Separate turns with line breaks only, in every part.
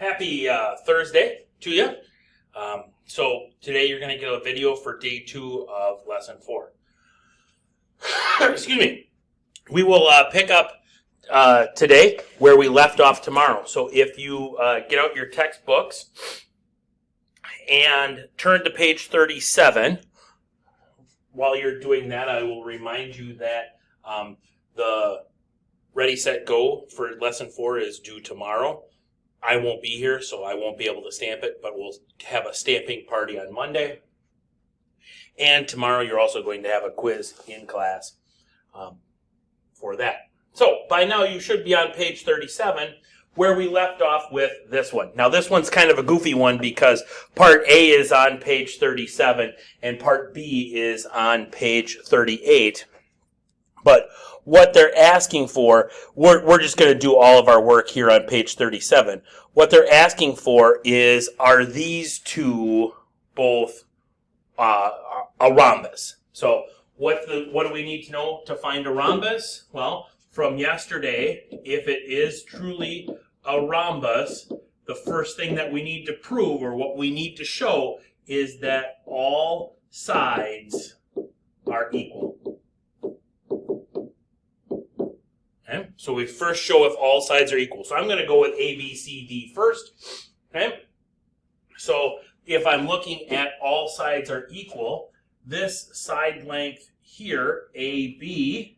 Happy Thursday to you. So today you're going to get a video for day 2 of lesson 4. Excuse me. We will pick up today where we left off tomorrow. So if you get out your textbooks and turn to page 37, while you're doing that, I will remind you that the Ready, Set, Go for lesson 4 is due tomorrow. I won't be here, so I won't be able to stamp it, but we'll have a stamping party on Monday. And tomorrow you're also going to have a quiz in class for that. So by now you should be on page 37, where we left off with this one. Now this one's kind of a goofy one because part A is on page 37 and part B is on page 38. But what they're asking for, we're just going to do all of our work here on page 37. What they're asking for is, are these two both a rhombus? So what do we need to know to find a rhombus? Well, from yesterday, if it is truly a rhombus, the first thing that we need to prove, or what we need to show, is that all sides are equal. Okay, so we first show if all sides are equal. So I'm going to go with A, B, C, D first. Okay, so if I'm looking at all sides are equal, this side length here, AB,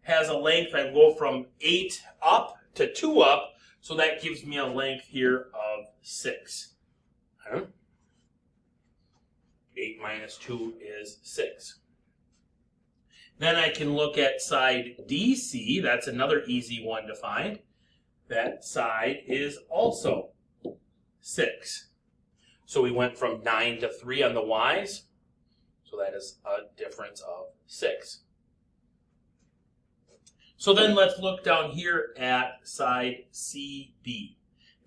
has a length. I go from 8 up to 2 up, so that gives me a length here of 6. Okay. 8 minus 2 is 6. Then I can look at side DC. That's another easy one to find. That side is also 6. So we went from 9 to 3 on the Y's. So that is a difference of 6. So then let's look down here at side CB.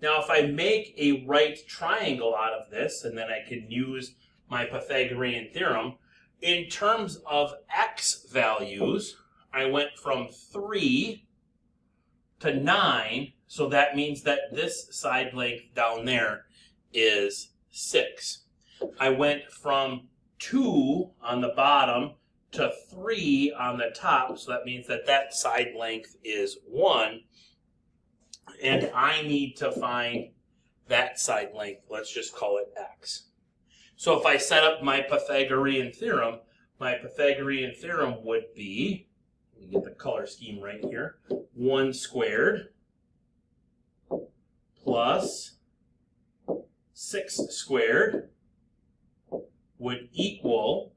Now if I make a right triangle out of this, and then I can use my Pythagorean theorem, in terms of x values, I went from 3 to 9, so that means that this side length down there is 6. I went from 2 on the bottom to 3 on the top, so that means that that side length is 1, and I need to find that side length. Let's just call it x. So if I set up my Pythagorean theorem would be, let me get the color scheme right here, 1 squared plus 6 squared would equal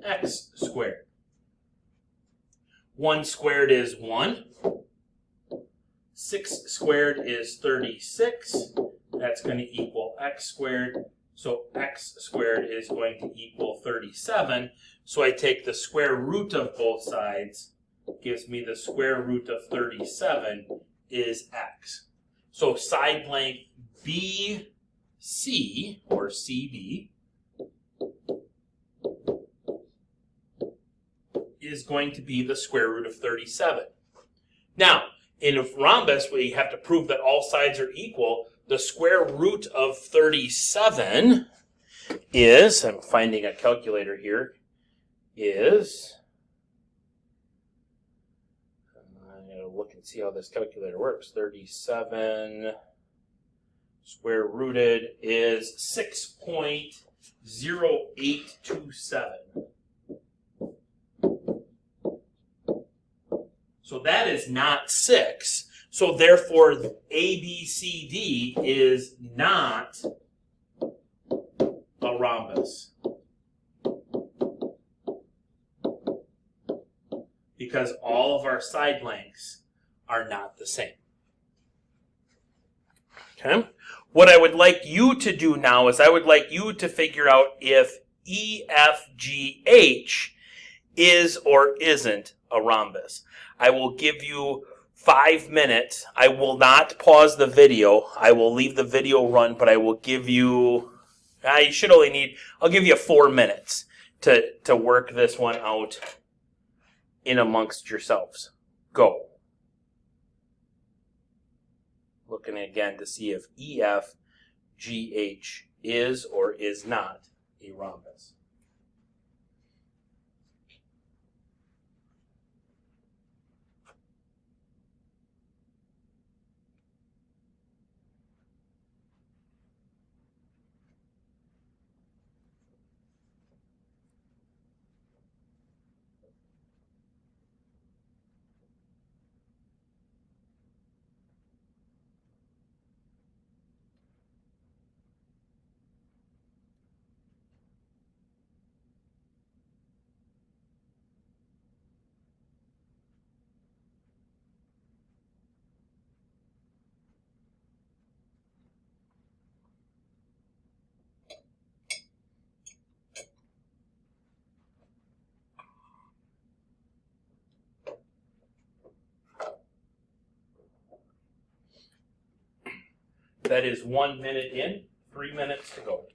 x squared. 1 squared is 1. 6 squared is 36. That's going to equal x squared. So x squared is going to equal 37. So I take the square root of both sides, gives me the square root of 37 is x. So side length BC, or CB, is going to be the square root of 37. Now, in a rhombus, we have to prove that all sides are equal. The square root of 37 is, I'm finding a calculator here, is, I'm going to look and see how this calculator works. 37 square rooted is 6.0827. So that is not 6. So therefore, ABCD is not a rhombus, because all of our side lengths are not the same. Okay? What I would like you to do now is I would like you to figure out if EFGH is or isn't a rhombus. I will give you 5 minutes. I will not pause the video. I will leave the video run, but I will give you, you should only need, I'll give you 4 minutes to work this one out in amongst yourselves. Go. looking again to see if EFGH is or is not a rhombus. That is 1 minute in, 3 minutes to go.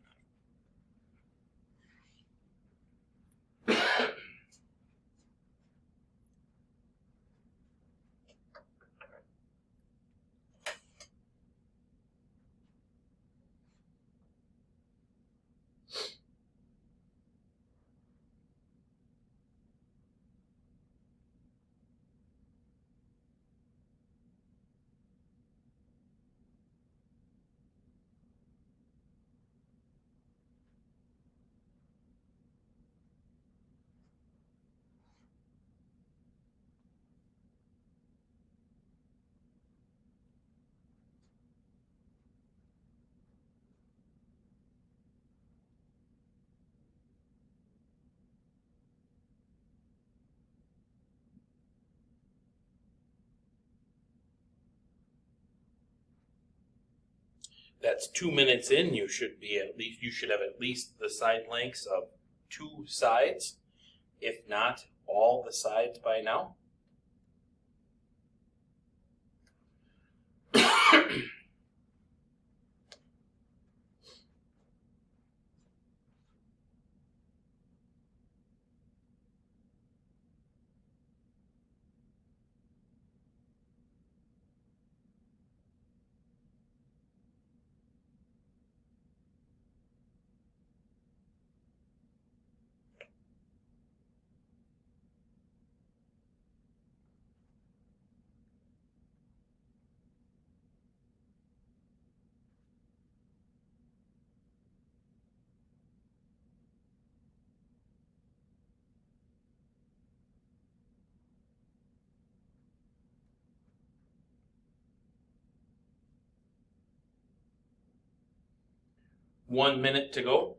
That's 2 minutes in. You should have at least the side lengths of 2 sides, if not all the sides by now. One minute to go.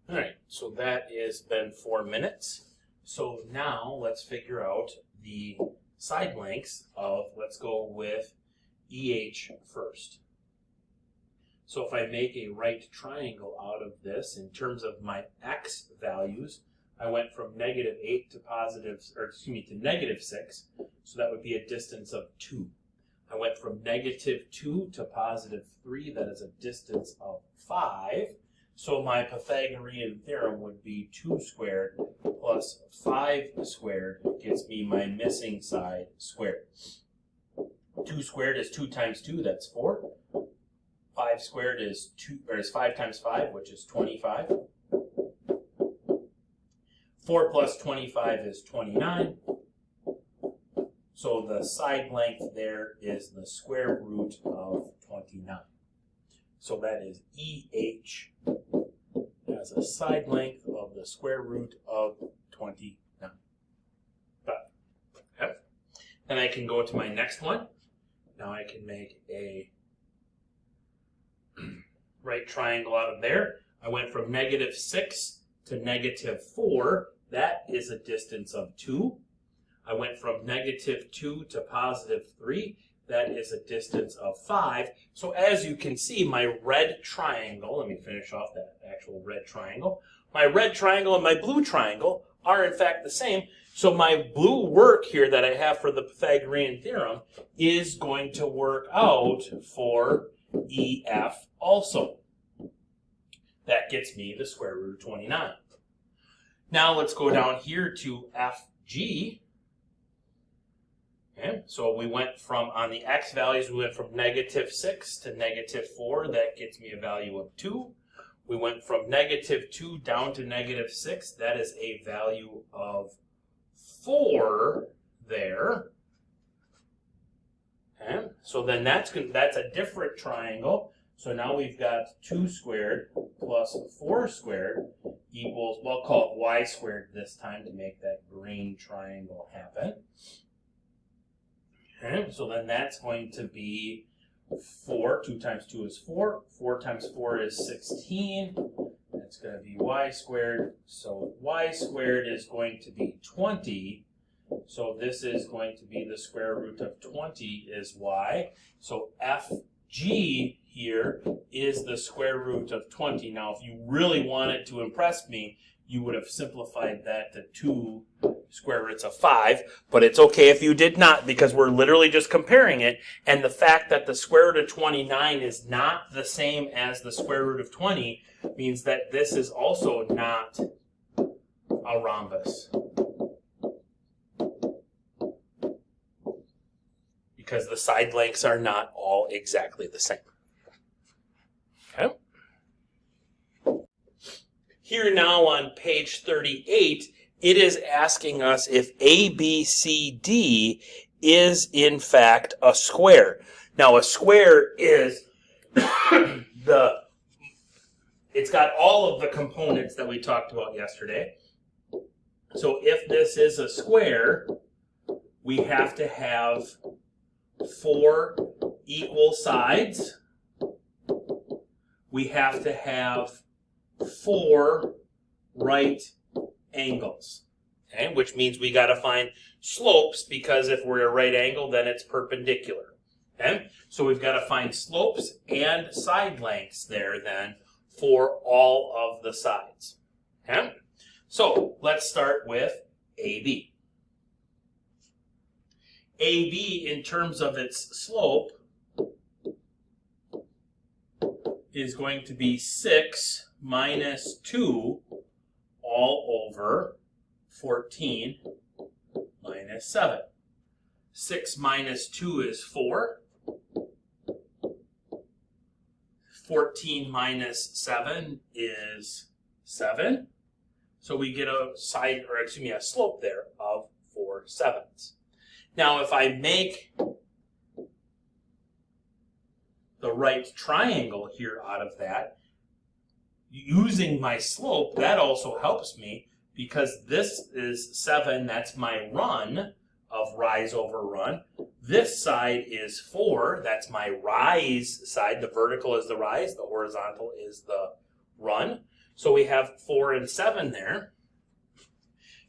All right, so that has been 4 minutes. So now let's figure out the side lengths of, let's go with EH first. So if I make a right triangle out of this, in terms of my x values, I went from -8 to to -6, so that would be a distance of 2. I went from -2 to +3, that is a distance of 5. So my Pythagorean theorem would be 2 squared plus 5 squared gets me my missing side squared. 2 squared is 2 times 2, that's 4. 5 squared is 5 times 5, which is 25. 4 plus 25 is 29. So the side length there is the square root of 29. So that is EH as a side length of the square root of 29. Okay. Then I can go to my next one. Now I can make a right triangle out of there. I went from -6 to -4. That is a distance of 2. I went from -2 to +3. That is a distance of 5. So as you can see, my red triangle, let me finish off that actual red triangle. My red triangle and my blue triangle are in fact the same. So my blue work here that I have for the Pythagorean theorem is going to work out for EF also. That gets me the square root of 29. Now let's go down here to FG. Okay, so we went from, on the x values, we went from -6 to -4. That gets me a value of 2. We went from -2 down to -6. That is a value of 4 there. Okay, so then that's a different triangle. So now we've got 2 squared plus 4 squared equals, we'll call it y squared this time to make that green triangle happen. Okay, so then that's going to be 4. 2 times 2 is 4. 4 times 4 is 16. That's going to be y squared. So y squared is going to be 20. So this is going to be the square root of 20 is y. So FG here is the square root of 20. Now, if you really wanted to impress me, you would have simplified that to 2 square roots of 5, but it's okay if you did not, because we're literally just comparing it, and the fact that the square root of 29 is not the same as the square root of 20 means that this is also not a rhombus, because the side lengths are not all exactly the same. Okay. Here now on page 38, it is asking us if ABCD is in fact a square. Now a square is it's got all of the components that we talked about yesterday. So if this is a square, we have to have 4 equal sides. We have to have 4 right angles, okay? Which means we got to find slopes, because if we're a right angle, then it's perpendicular. Okay? So we've got to find slopes and side lengths there then for all of the sides. Okay? So let's start with AB. AB, in terms of its slope, is going to be 6 minus 2 all over 14 minus 7. 6 minus 2 is 4. 14 minus 7 is 7. So we get a slope there of 4 sevenths. Now if I make the right triangle here out of that, using my slope, that also helps me, because this is 7, that's my run of rise over run. This side is 4, that's my rise side. The vertical is the rise, the horizontal is the run. So we have 4 and 7 there.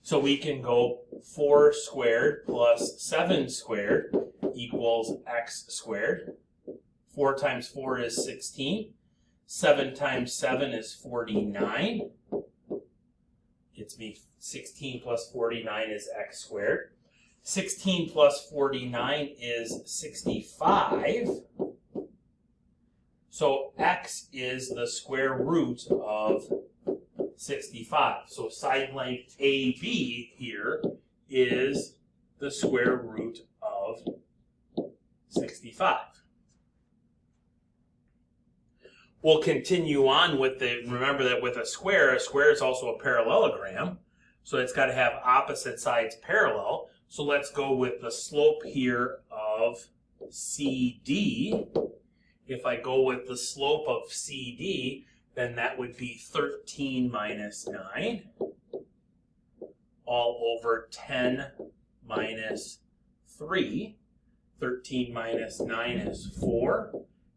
So we can go 4 squared plus 7 squared equals x squared. 4 times 4 is 16. 7 times 7 is 49. Gets me 16 plus 49 is x squared. 16 plus 49 is 65. So x is the square root of 65. So side length AB here is the square root of 65. We'll continue on with remember that with a square is also a parallelogram. So it's got to have opposite sides parallel. So let's go with the slope here of CD if I go with the slope of CD, then that would be 13 minus 9 all over 10 minus 3. 13 minus 9 is 4.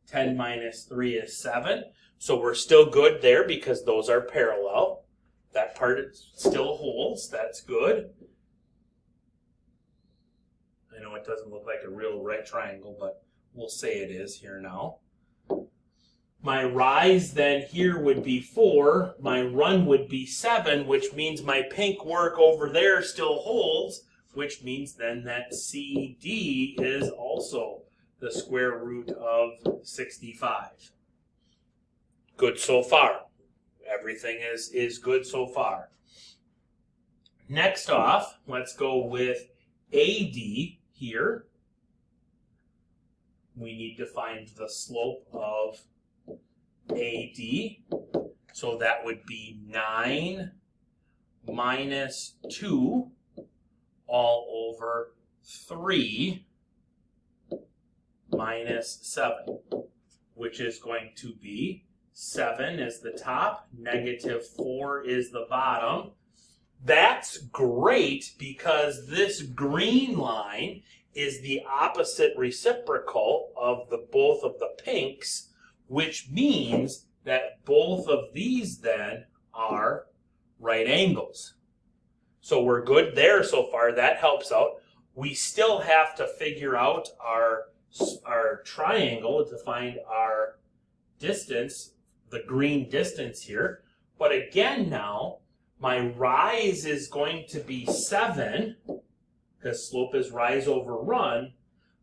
10 minus 3 is 7. So we're still good there because those are parallel. That part still holds. That's good. I know it doesn't look like a real right triangle, but we'll say it is here now. My rise then here would be 4. My run would be 7, which means my pink work over there still holds, which means then that CD is also the square root of 65. Good so far. Everything is good so far. Next off, let's go with AD here. We need to find the slope of AD. So that would be 9 minus 2 all over 3 minus 7, which is going to be 7 is the top, negative 4 is the bottom. That's great because this green line is the opposite reciprocal of both of the pinks, which means that both of these then are right angles. So we're good there so far. That helps out. We still have to figure out our triangle to find our distance, the green distance here. But again now, my rise is going to be 7, because slope is rise over run.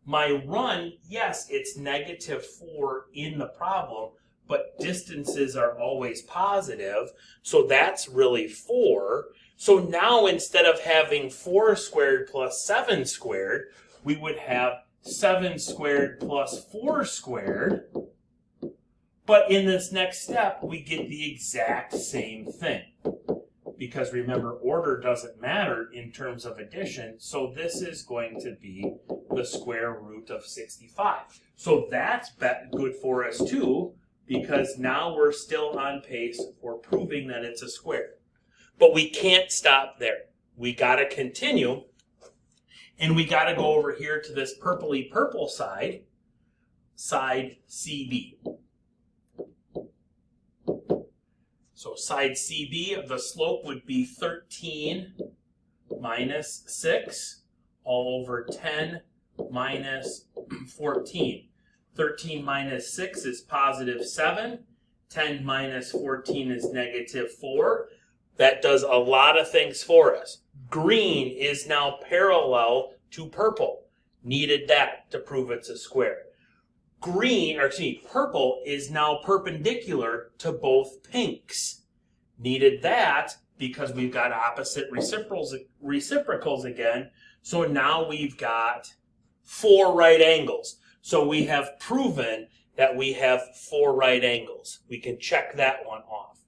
My run, yes, it's negative 4 in the problem, but distances are always positive, so that's really 4. So now instead of having 4 squared plus 7 squared, we would have 7 squared plus 4 squared. But in this next step, we get the exact same thing. Because remember, order doesn't matter in terms of addition, so this is going to be the square root of 65. So that's good for us too, because now we're still on pace for proving that it's a square. But we can't stop there. We got to continue, and we got to go over here to this purpley purple side, side CB. So side CB, the slope would be 13 minus 6 all over 10 minus 14. 13 minus 6 is positive 7. 10 minus 14 is negative 4. That does a lot of things for us. Green is now parallel to purple. Needed that to prove it's a square. Purple is now perpendicular to both pinks. Needed that because we've got opposite reciprocals again. So now we've got 4 right angles. So we have proven that we have 4 right angles. We can check that one off.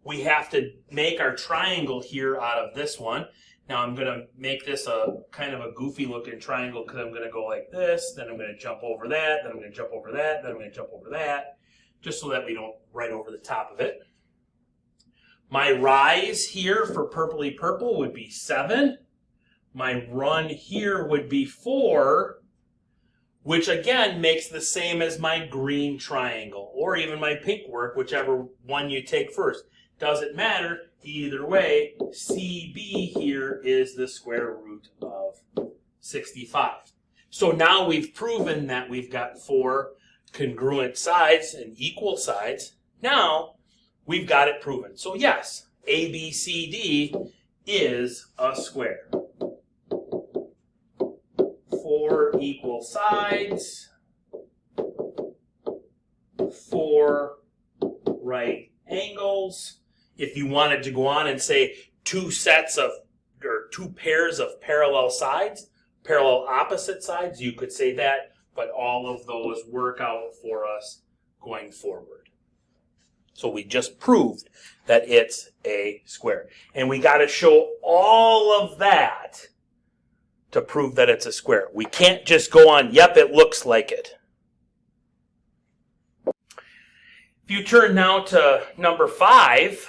We have to make our triangle here out of this one. Now I'm going to make this a kind of a goofy looking triangle because I'm going to go like this, then I'm going to jump over that, then I'm going to jump over that, then I'm going to jump over that, just so that we don't right over the top of it. My rise here for purpley purple would be 7. My run here would be 4, which again makes the same as my green triangle, or even my pink work, whichever one you take first. Doesn't matter. Either way, CB here is the square root of 65. So now we've proven that we've got 4 congruent sides and equal sides. Now we've got it proven. So yes, ABCD is a square. 4 equal sides, 4 right angles. If you wanted to go on and say 2 pairs of parallel sides, parallel opposite sides, you could say that, but all of those work out for us going forward. So we just proved that it's a square. And we got to show all of that to prove that it's a square. We can't just go on, yep, it looks like it. you turn now to number 5,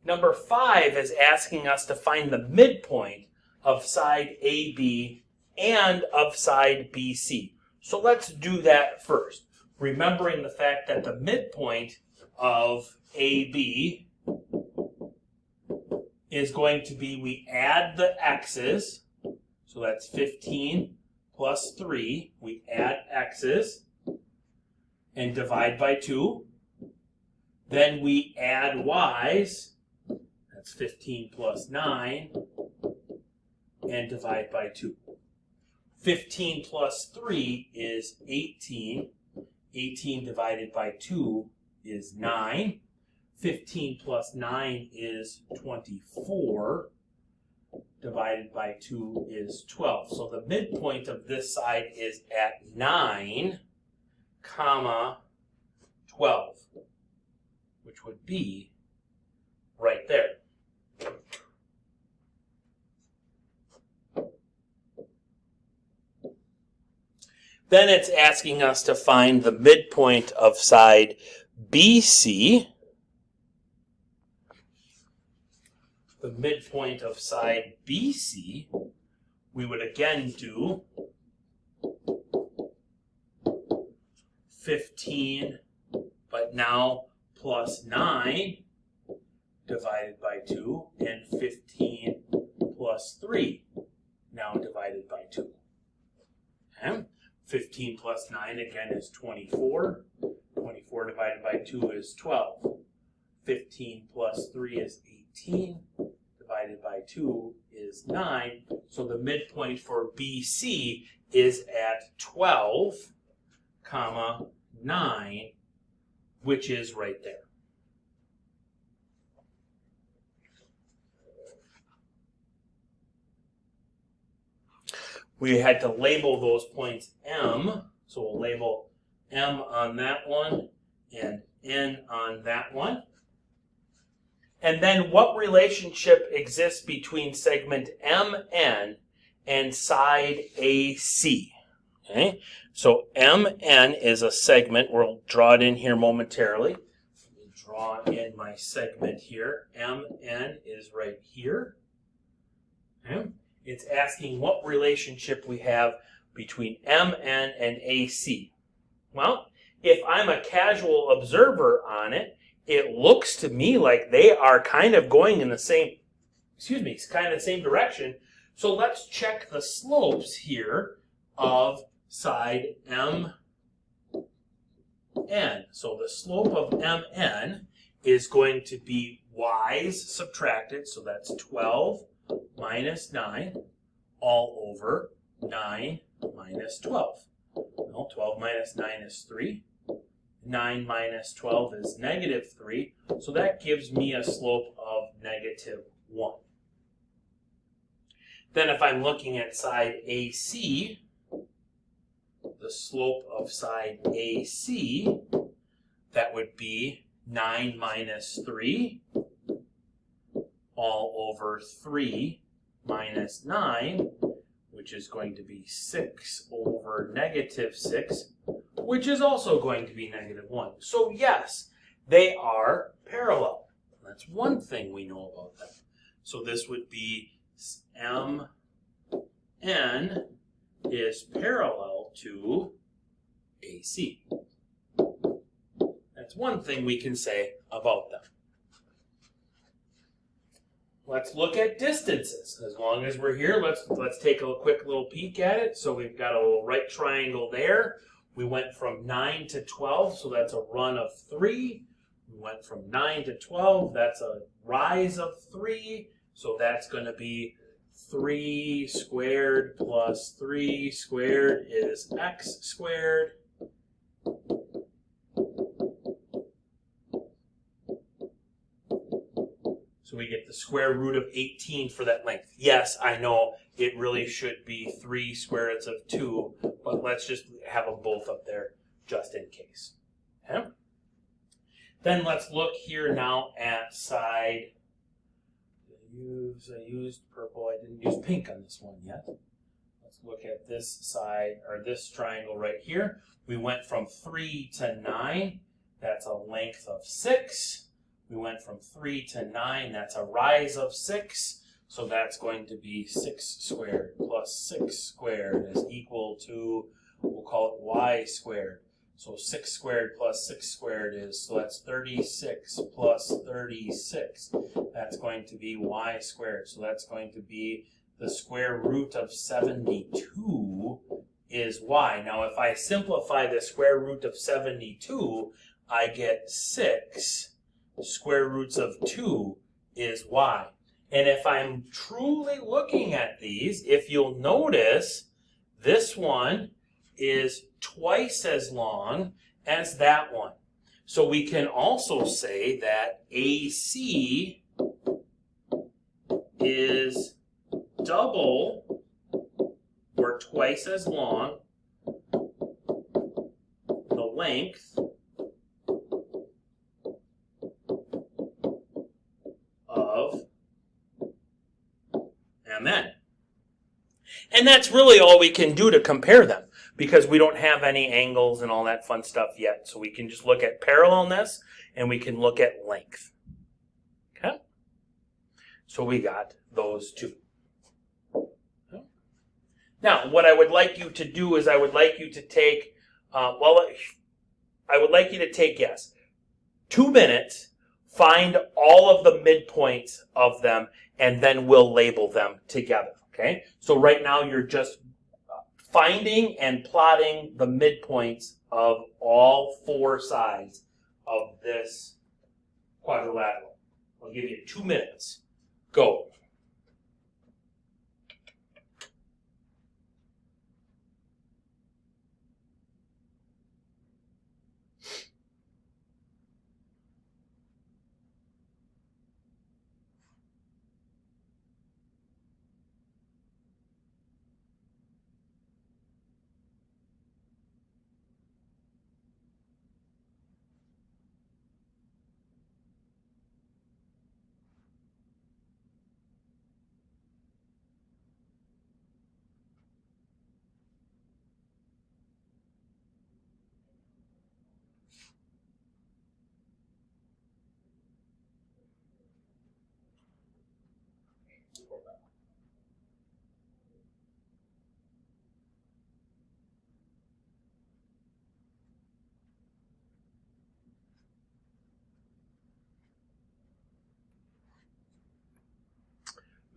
number 5 is asking us to find the midpoint of side AB and of side BC. So let's do that first. Remembering the fact that the midpoint of AB is going to be, we add the x's, so that's 15 plus 3. We add x's and divide by 2. Then we add y's, that's 15 plus 9, and divide by 2. 15 plus 3 is 18. 18 divided by 2 is 9. 15 plus 9 is 24. Divided by 2 is 12. So the midpoint of this side is at 9, comma 12, which would be right there. Then it's asking us to find the midpoint of side BC. The midpoint of side BC, we would again do 15, but now plus 9 divided by 2, and 15 plus 3, now divided by 2. Okay? 15 plus 9 again is 24. 24 divided by 2 is 12. 15 plus 3 is 18. Divided by 2 is 9. So the midpoint for BC is at 12, comma 9, which is right there. We had to label those points M, so we'll label M on that one and N on that one. And then what relationship exists between segment MN and side AC? Okay, so MN is a segment. We'll draw it in here momentarily. Let me draw in my segment here. MN is right here. Okay. It's asking what relationship we have between MN and AC. Well, if I'm a casual observer on it, it looks to me like they are kind of going in the same, kind of the same direction. So let's check the slopes here of side MN. So the slope of MN is going to be y's subtracted, so that's 12 minus 9 all over 9 minus 12. Well, 12 minus 9 is 3. 9 minus 12 is negative 3, so that gives me a slope of negative 1. Then if I'm looking at side AC, the slope of side AC, that would be 9 minus 3 all over 3 minus 9, which is going to be 6 over negative 6, which is also going to be negative 1. So yes, they are parallel. That's one thing we know about them. So this would be MN is parallel to AC. That's one thing we can say about them. Let's look at distances. As long as we're here, let's take a quick little peek at it. So we've got a little right triangle there. We went from 9 to 12, so that's a run of 3. We went from 9 to 12, that's a rise of 3. So that's going to be 3 squared plus 3 squared is x squared. So we get the square root of 18 for that length. Yes, I know it really should be 3 square roots of 2, but let's just have them both up there just in case. Okay? Then let's look here now at side. I used purple. I didn't use pink on this one yet. Let's look at this side, or this triangle right here. We went from 3 to 9. That's a length of 6. We went from 3 to 9. That's a rise of 6. So that's going to be 6 squared plus 6 squared is equal to, we'll call it y squared. So 6 squared plus 6 squared is, so that's 36 plus 36. That's going to be y squared. So that's going to be the square root of 72 is y. Now if I simplify the square root of 72, I get 6 square roots of 2 is y. And if I'm truly looking at these, if you'll notice, this one is twice as long as that one. So we can also say that AC is double or twice as long the length of MN. And that's really all we can do to compare them, because we don't have any angles and all that fun stuff yet. So we can just look at parallelness and we can look at length. Okay? So we got those two. Okay. Now, what I would like you to do is I would like you to take, yes, 2 minutes, find all of the midpoints of them, and then we'll label them together. Okay? So right now you're just finding and plotting the midpoints of all 4 sides of this quadrilateral. I'll give you 2 minutes. Go.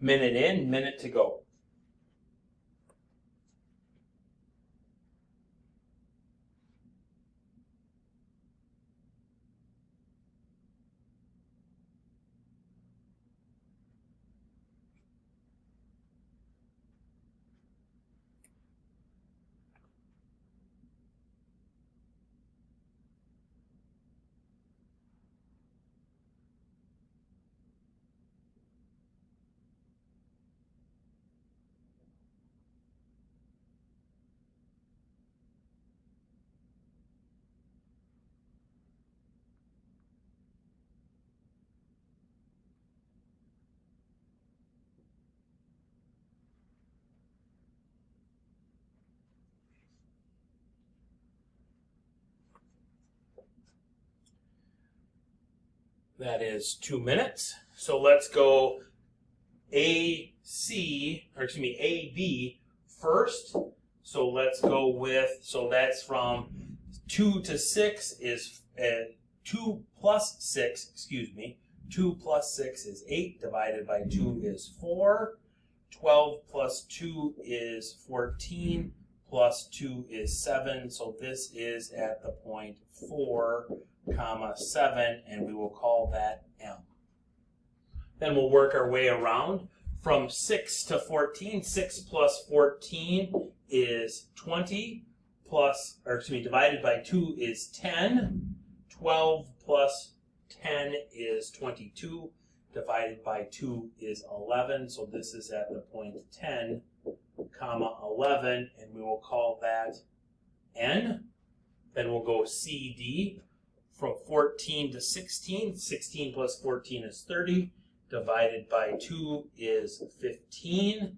Minute in, minute to go. That is 2 minutes. So let's go AB first. So let's go with, so that's from 2 to 6 is 2 plus 6, 2 plus 6 is 8, divided by 2 is 4. 12 plus 2 is 14, plus 2 is 7. So this is at the point 4, 7, and we will call that M. Then we'll work our way around from 6 to 14. 6 plus 14 is 20, divided by 2 is 10. 12 plus 10 is 22, divided by 2 is 11. So this is at the point 10, 11, and we will call that N. Then we'll go CD from 14 to 16. 16 plus 14 is 30, divided by 2 is 15.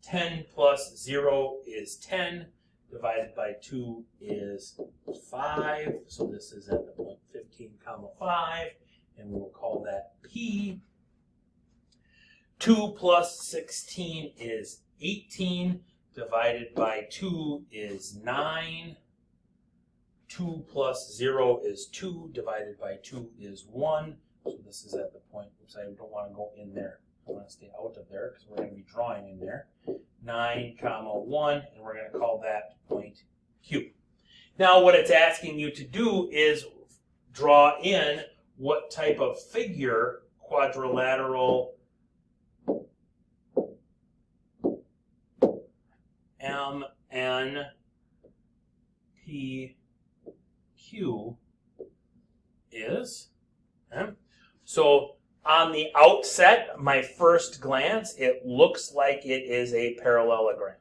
10 plus 0 is 10, divided by 2 is 5. So this is at the point 15. 15, 5, and we'll call that P. 2 plus 16 is 18, divided by 2 is 9. 2 plus 0 is 2, divided by 2 is 1. So this is at the point, oops, I don't want to go in there. I want to stay out of there because we're going to be drawing in there. 9, 1, and we're going to call that point Q. Now what it's asking you to do is draw in what type of figure quadrilateral MNPQ is. Okay. So on the outset, my first glance, it looks like it is a parallelogram.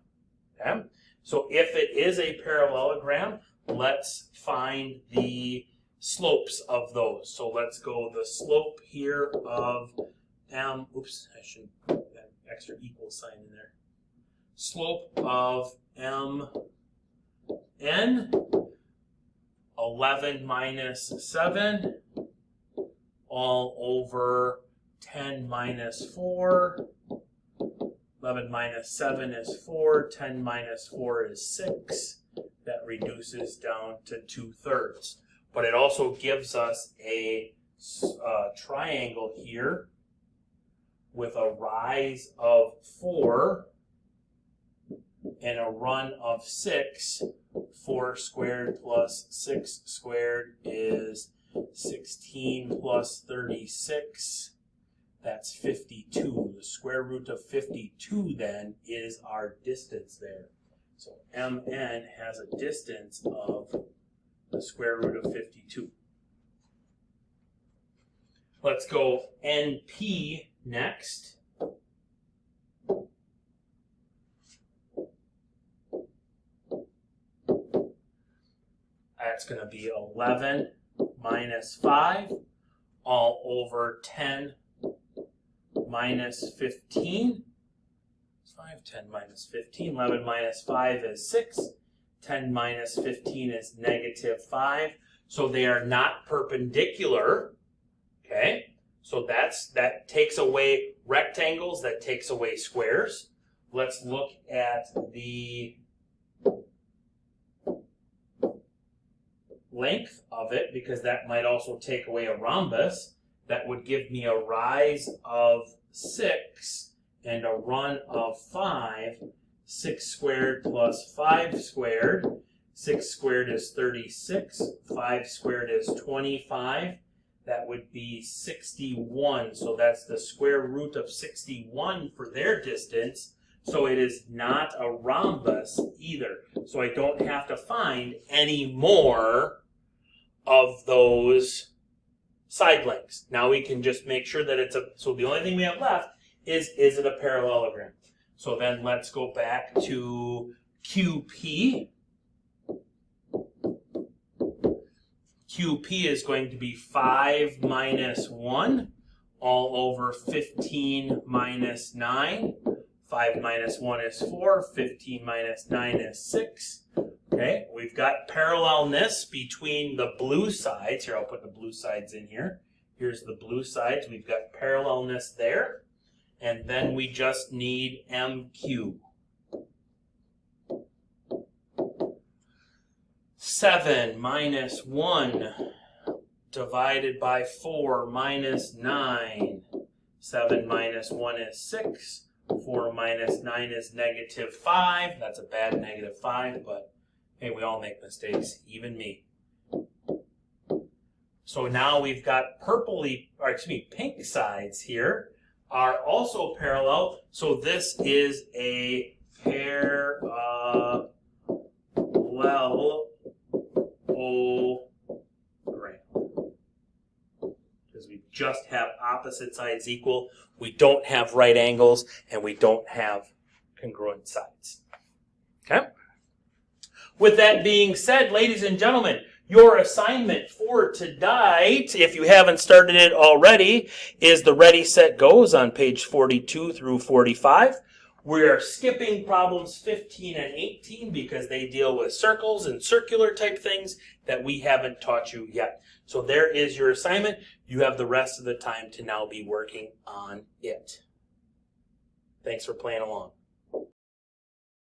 Okay? So if it is a parallelogram, let's find the slopes of those. So let's go the slope here of M. Oops, I should put that extra equal sign in there. Slope of MN, 11 minus 7, all over 10 minus 4. 11 minus 7 is 4. 10 minus 4 is 6. That reduces down to 2/3. But it also gives us a triangle here with a rise of 4 and a run of 6. 4 squared plus 6 squared is 16 plus 36. That's 52. The square root of 52 then is our distance there. So MN has a distance of the square root of 52. Let's go NP next. That's going to be 11 minus 5 all over 10 minus 15. 5, 10 minus 15. 11 minus 5 is 6. 10 minus 15 is negative 5. So they are not perpendicular. Okay? So that takes away rectangles, that takes away squares. Let's look at the length of it, because that might also take away a rhombus. That would give me a rise of 6 and a run of 5. 6 squared plus 5 squared. 6 squared is 36. 5 squared is 25. That would be 61. So that's the square root of 61 for their distance. So it is not a rhombus either. So I don't have to find any more of those side lengths. Now we can just make sure that it's a, so the only thing we have left is it a parallelogram? So then let's go back to QP. QP is going to be 5 minus 1 all over 15 minus 9. 5 minus 1 is 4. 15 minus 9 is 6. Okay, we've got parallelness between the blue sides. Here, I'll put the blue sides in here. Here's the blue sides. We've got parallelness there. And then we just need MQ. 7 minus 1 divided by 4 minus 9. 7 minus 1 is 6. 4 minus 9 is negative 5. That's a bad negative 5, but hey, we all make mistakes, even me. So now we've got pink sides here are also parallel. So this is a parallelogram. Because we just have opposite sides equal. We don't have right angles, and we don't have congruent sides. Okay? With that being said, ladies and gentlemen, your assignment for tonight, if you haven't started it already, is the Ready, Set, Goes on page 42 through 45. We are skipping problems 15 and 18 because they deal with circles and circular type things that we haven't taught you yet. So there is your assignment. You have the rest of the time to now be working on it. Thanks for playing along.